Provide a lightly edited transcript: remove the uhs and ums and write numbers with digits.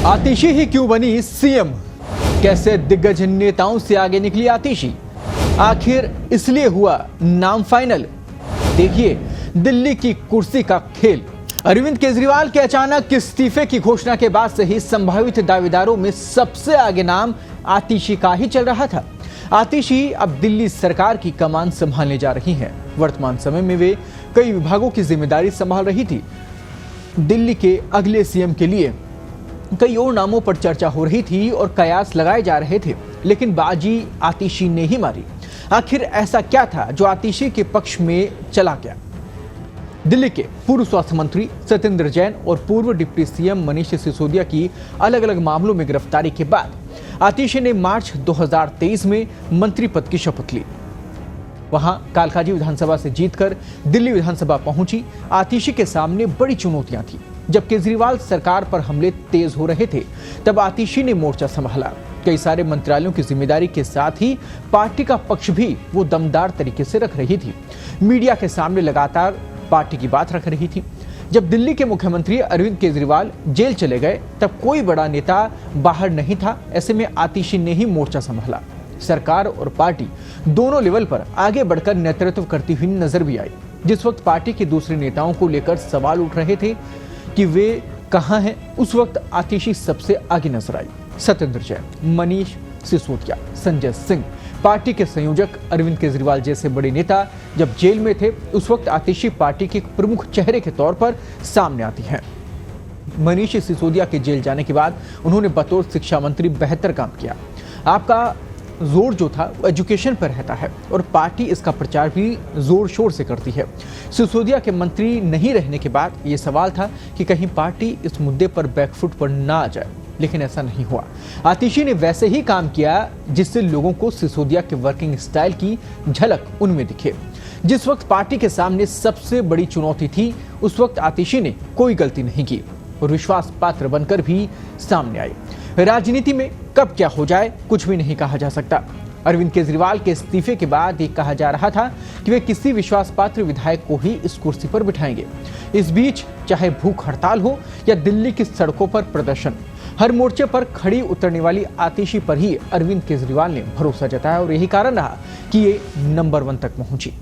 आतिशी ही क्यों बनी सीएम? कैसे दिग्गज नेताओं से आगे निकली आतिशी? आखिर इसलिए हुआ नाम फाइनल। देखिए दिल्ली की कुर्सी का खेल। अरविंद केजरीवाल के अचानक इस्तीफे की घोषणा के बाद से ही संभावित दावेदारों में सबसे आगे नाम आतिशी का ही चल रहा था। आतिशी अब दिल्ली सरकार की कमान संभालने जा रही हैं। वर्तमान समय में वे कई विभागों की जिम्मेदारी संभाल रही थी। दिल्ली के अगले सीएम के लिए कई और नामों पर चर्चा हो रही थी और कयास लगाए जा रहे थे, लेकिन बाजी आतिशी ने ही मारी। आखिर ऐसा क्या था जो आतिशी के पक्ष में चला गया? दिल्ली के पूर्व स्वास्थ्य मंत्री सत्येंद्र जैन और पूर्व डिप्टी सीएम मनीष सिसोदिया की अलग अलग मामलों में गिरफ्तारी के बाद आतिशी ने मार्च 2023 में मंत्री पद की शपथ ली। वहां कालकाजी विधानसभा से जीतकर दिल्ली विधानसभा पहुंची आतिशी के सामने बड़ी चुनौतियां थी। जब केजरीवाल सरकार पर हमले तेज हो रहे थे, तब आतिशी ने मोर्चा संभाला। कई सारे मंत्रालयों की जिम्मेदारी के साथ ही पार्टी का पक्ष भी वो दमदार तरीके से रख रही थी। मीडिया के सामने लगातार पार्टी की बात रख रही थी। जब दिल्ली के मुख्यमंत्री अरविंद केजरीवाल जेल चले गए, तब कोई बड़ा नेता बाहर नहीं था। ऐसे में आतिशी ने ही मोर्चा संभाला। सरकार और पार्टी दोनों लेवल पर आगे बढ़कर नेतृत्व करती हुई नजर भी आई। जिस वक्त पार्टी के दूसरे नेताओं को लेकर सवाल उठ रहे थे कि वे कहां हैं, उस वक्त आतिशी सबसे आगे नजर आई। सत्येंद्र जैन, मनीष सिसोदिया, संजय सिंह, पार्टी के संयोजक अरविंद केजरीवाल जैसे बड़े नेता जब जेल में थे, उस वक्त आतिशी पार्टी के प्रमुख चेहरे के तौर पर सामने आती हैं। मनीष सिसोदिया के जेल जाने के बाद उन्होंने बतौर शिक्षा मंत्री बेहतर काम किया। आपका जोर जो था वो एजुकेशन पर रहता है और पार्टी इसका प्रचार भी जोर शोर से करती है। सिसोदिया के मंत्री नहीं रहने के बाद ये सवाल था कि कहीं पार्टी इस मुद्दे पर बैकफुट पर ना आ जाए, लेकिन ऐसा नहीं हुआ। आतिशी ने वैसे ही काम किया जिससे लोगों को सिसोदिया के वर्किंग स्टाइल की झलक उनमें दिखे। जिस वक्त पार्टी के सामने सबसे बड़ी चुनौती थी, उस वक्त आतिशी ने कोई गलती नहीं की और विश्वास पात्र बनकर भी सामने आई। राजनीति में कब क्या हो जाए कुछ भी नहीं कहा जा सकता। अरविंद केजरीवाल के इस्तीफे के बाद ये कहा जा रहा था कि वे किसी विश्वास पात्र विधायक को ही इस कुर्सी पर बिठाएंगे। इस बीच चाहे भूख हड़ताल हो या दिल्ली की सड़कों पर प्रदर्शन, हर मोर्चे पर खड़ी उतरने वाली आतिशी पर ही अरविंद केजरीवाल ने भरोसा जताया और यही कारण रहा कि ये नंबर 1 तक पहुंची।